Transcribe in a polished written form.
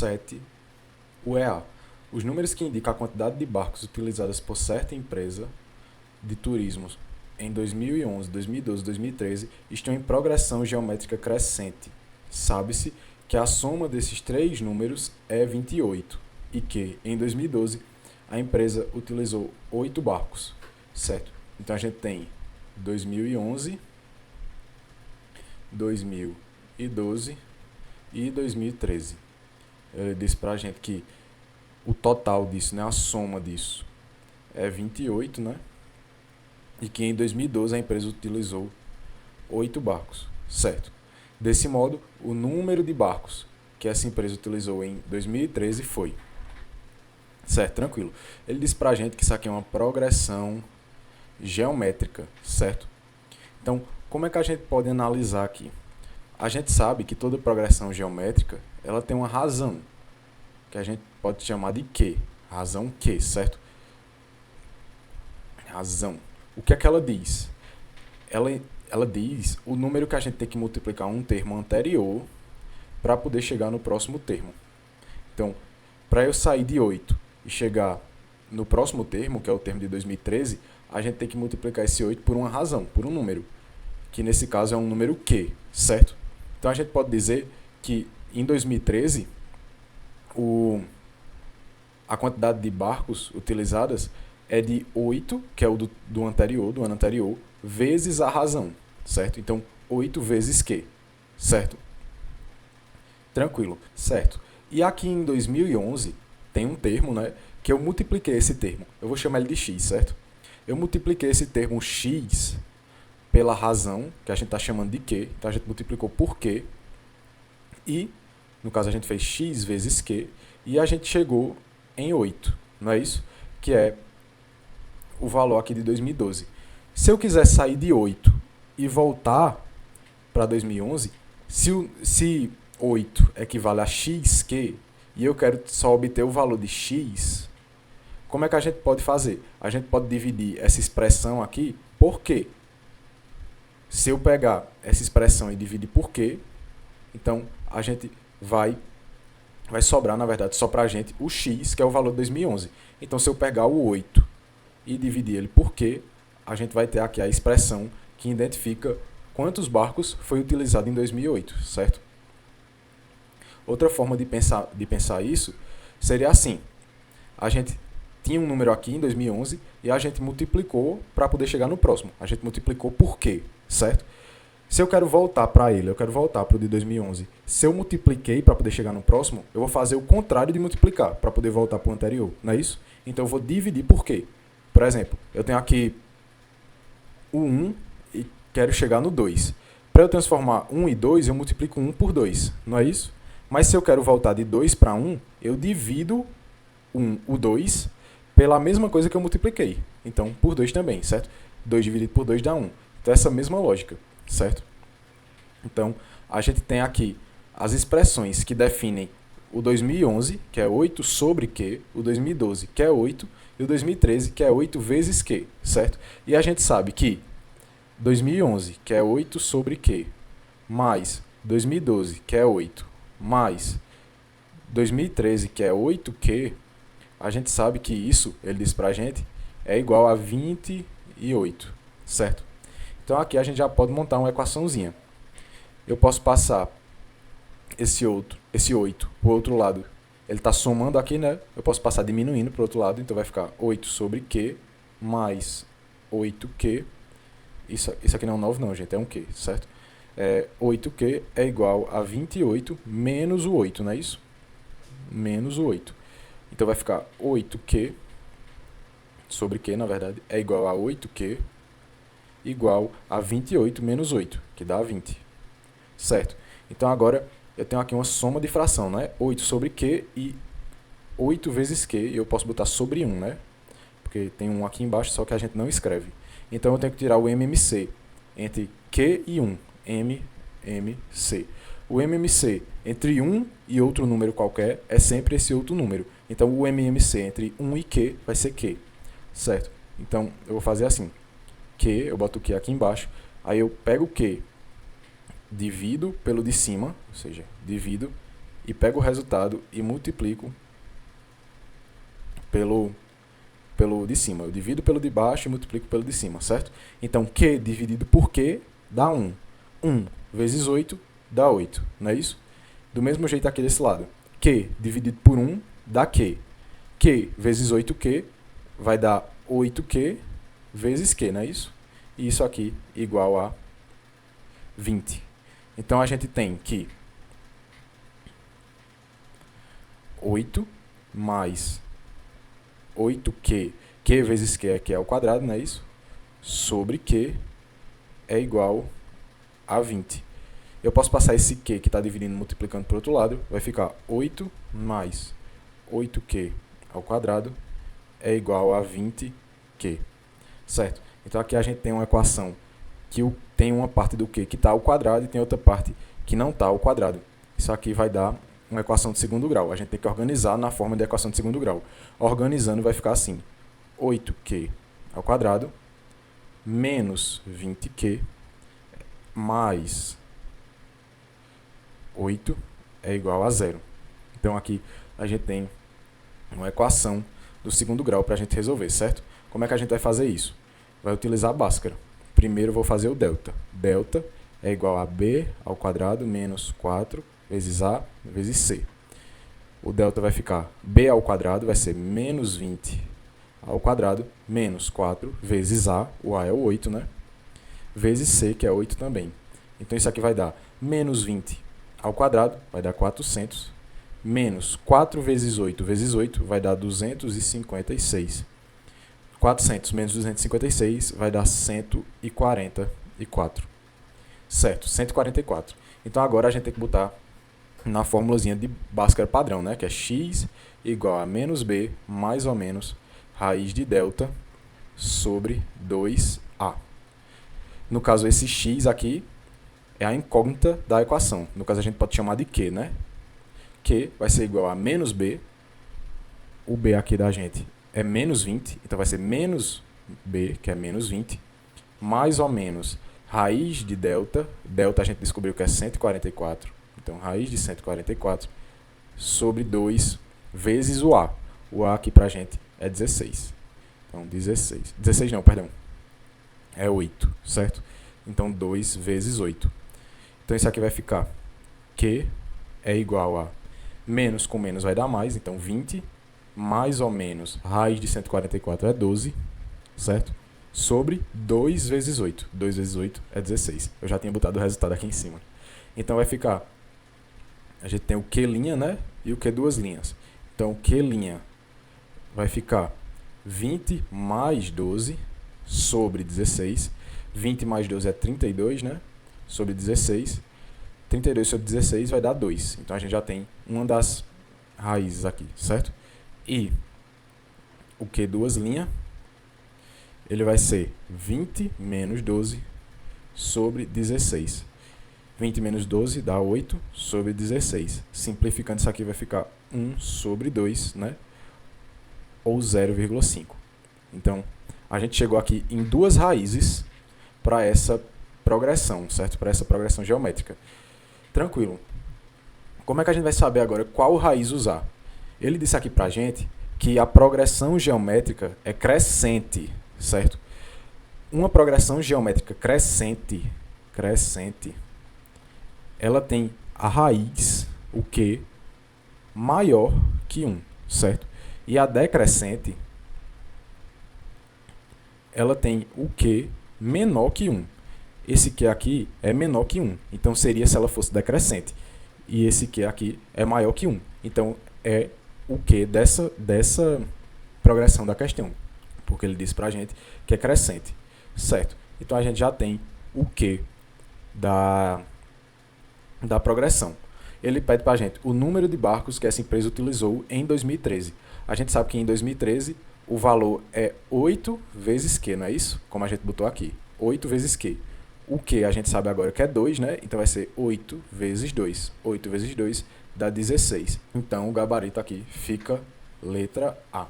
7, o EA. Os números que indicam a quantidade de barcos utilizadas por certa empresa de turismo em 2011, 2012 e 2013 estão em progressão geométrica crescente. Sabe-se que a soma desses três números é 28 e que, em 2012, a empresa utilizou 8 barcos, certo? Então a gente tem 2011, 2012 e 2013. Ele disse pra gente que o total disso, né, a soma disso, é 28, né? E que em 2012 a empresa utilizou 8 barcos, certo? Desse modo, o número de barcos que essa empresa utilizou em 2013 foi, certo? Tranquilo. Ele disse pra gente que isso aqui é uma progressão geométrica, certo? Então, como é que a gente pode analisar aqui? A gente sabe que toda progressão geométrica, ela tem uma razão, que a gente pode chamar de Q. Razão Q, certo? Razão. O que é que ela diz? Ela diz o número que a gente tem que multiplicar um termo anterior para poder chegar no próximo termo. Então, para eu sair de 8 e chegar no próximo termo, que é o termo de 2013, a gente tem que multiplicar esse 8 por uma razão, por um número, que nesse caso é um número Q, certo? Então a gente pode dizer que em 2013 a quantidade de barcos utilizadas é de 8, que é o do anterior, do ano anterior, vezes a razão, certo? Então, 8 vezes Q, certo? Tranquilo, certo. E aqui em 2011 tem um termo, né, que eu multipliquei esse termo. Eu vou chamar ele de x, certo? Eu multipliquei esse termo x pela razão, que a gente está chamando de Q. Então a gente multiplicou por Q. E, no caso, a gente fez x vezes Q. E a gente chegou em 8, não é isso? Que é o valor aqui de 2012. Se eu quiser sair de 8 e voltar para 2011, se 8 equivale a xq e eu quero só obter o valor de x, como é que a gente pode fazer? A gente pode dividir essa expressão aqui por q. Se eu pegar essa expressão e dividir por q, então a gente vai sobrar, na verdade, só para a gente o x, que é o valor de 2011. Então, se eu pegar o 8 e dividir ele por q, a gente vai ter aqui a expressão que identifica quantos barcos foi utilizado em 2008, certo? Outra forma de pensar isso seria assim. A gente tinha um número aqui em 2011 e a gente multiplicou para poder chegar no próximo. A gente multiplicou por quê, certo? Se eu quero voltar para ele, eu quero voltar para o de 2011. Se eu multipliquei para poder chegar no próximo, eu vou fazer o contrário de multiplicar para poder voltar para o anterior, não é isso? Então eu vou dividir por quê? Por exemplo, eu tenho aqui o 1 e quero chegar no 2. Para eu transformar 1 e 2, eu multiplico 1 por 2, não é isso? Mas se eu quero voltar de 2 para 1, eu divido o 2 pela mesma coisa que eu multipliquei. Então, por 2 também, certo? 2 dividido por 2 dá 1. Então, essa mesma lógica, certo? Então, a gente tem aqui as expressões que definem o 2011, que é 8 sobre Q, o 2012, que é 8, e o 2013, que é 8 vezes Q, certo? E a gente sabe que 2011, que é 8 sobre Q, mais 2012, que é 8, mais 2013, que é 8Q, a gente sabe que isso, ele diz pra gente, é igual a 28, certo? Então aqui a gente já pode montar uma equaçãozinha. Eu posso passar esse 8 para o outro lado. Ele está somando aqui, né? Eu posso passar diminuindo para o outro lado, então vai ficar 8 sobre Q mais 8Q. Isso aqui não é um 9 não, gente, é um Q, certo? 8Q é igual a 28 menos o 8, não é isso? Menos o 8. Então vai ficar 8Q sobre Q, na verdade, é igual a 8Q igual a 28 menos 8, que dá 20. Certo? Então agora eu tenho aqui uma soma de fração, né? 8 sobre Q e 8 vezes Q, e eu posso botar sobre 1, né? Porque tem um aqui embaixo, só que a gente não escreve. Então eu tenho que tirar o MMC entre Q e 1. MMC. O MMC entre 1 e outro número qualquer é sempre esse outro número. Então o MMC entre 1 e Q vai ser Q. Certo? Então eu vou fazer assim. Q, eu boto o Q aqui embaixo. Aí eu pego o Q, divido pelo de cima, ou seja, divido e pego o resultado e multiplico pelo de cima. Eu divido pelo de baixo e multiplico pelo de cima, certo? Então, Q dividido por Q dá 1. 1 vezes 8 dá 8, não é isso? Do mesmo jeito aqui desse lado. Q dividido por 1 dá Q. Q vezes 8Q vai dar 8Q vezes Q, não é isso? E isso aqui igual a 20. Então, a gente tem que 8 mais 8Q, Q vezes Q aqui é ao quadrado, não é isso? Sobre Q é igual a 20. Eu posso passar esse Q que está dividindo multiplicando para o outro lado, vai ficar 8 mais 8Q ao quadrado é igual a 20Q, certo? Então aqui a gente tem uma equação que tem uma parte do Q que está ao quadrado e tem outra parte que não está ao quadrado. Isso aqui vai dar uma equação de segundo grau. A gente tem que organizar na forma de equação de segundo grau. Organizando vai ficar assim, 8Q ao quadrado menos 20Q mais 8 é igual a 0. Então aqui a gente tem uma equação do segundo grau para a gente resolver, certo? Como é que a gente vai fazer isso? Vai utilizar a Bhaskara. Primeiro eu vou fazer o delta. Delta é igual a b ao quadrado menos 4 vezes a vezes c. O delta vai ficar b ao quadrado, vai ser menos 20 ao quadrado menos 4 vezes a, o a é o 8, né? Vezes c, que é 8 também. Então isso aqui vai dar menos 20 ao quadrado, vai dar 400, menos 4 vezes 8 vai dar 256. 400 menos 256 vai dar 144. Certo, 144. Então agora a gente tem que botar na formulazinha de Bhaskara padrão, né? Que é x igual a menos b mais ou menos raiz de delta sobre 2a. No caso, esse x aqui é a incógnita da equação. No caso, a gente pode chamar de Q, né? Q vai ser igual a menos b. O b aqui da gente é menos 20, então vai ser menos b, que é menos 20, mais ou menos raiz de delta. Delta a gente descobriu que é 144. Então, raiz de 144 sobre 2 vezes o a. O a aqui pra gente é 16. Então, 16. 16 não, perdão. É 8, certo? Então, 2 vezes 8. Então, isso aqui vai ficar Q é igual a menos com menos vai dar mais. Então, 20 mais ou menos raiz de 144 é 12, certo? Sobre 2 vezes 8. 2 vezes 8 é 16. Eu já tinha botado o resultado aqui em cima. Então, vai ficar... A gente tem o Q', né? E o Q duas linhas. Então, o Q' vai ficar 20 mais 12 sobre 16. 20 mais 12 é 32, né? Sobre 16. 32 sobre 16 vai dar 2. Então, a gente já tem uma das raízes aqui, certo? E o Q duas linhas, ele vai ser 20 menos 12 sobre 16. 20 menos 12 dá 8 sobre 16. Simplificando isso aqui vai ficar 1 sobre 2, né? Ou 0,5. Então, a gente chegou aqui em duas raízes para essa progressão, certo? Para essa progressão geométrica. Tranquilo. Como é que a gente vai saber agora qual raiz usar? Ele disse aqui para a gente que a progressão geométrica é crescente, certo? Uma progressão geométrica crescente, ela tem a raiz, o Q, maior que 1, certo? E a decrescente, ela tem o Q menor que 1. Esse Q aqui é menor que 1, então seria se ela fosse decrescente. E esse Q aqui é maior que 1, então é o Q dessa progressão da questão, porque ele disse pra gente que é crescente, certo? Então a gente já tem o Q da progressão. Ele pede pra gente o número de barcos que essa empresa utilizou em 2013. A gente sabe que em 2013 o valor é 8 vezes Q, não é isso? Como a gente botou aqui, 8 vezes Q. O Q a gente sabe agora que é 2, né? Então vai ser 8 vezes 2. 8 vezes 2 dá 16. Então o gabarito aqui fica letra A.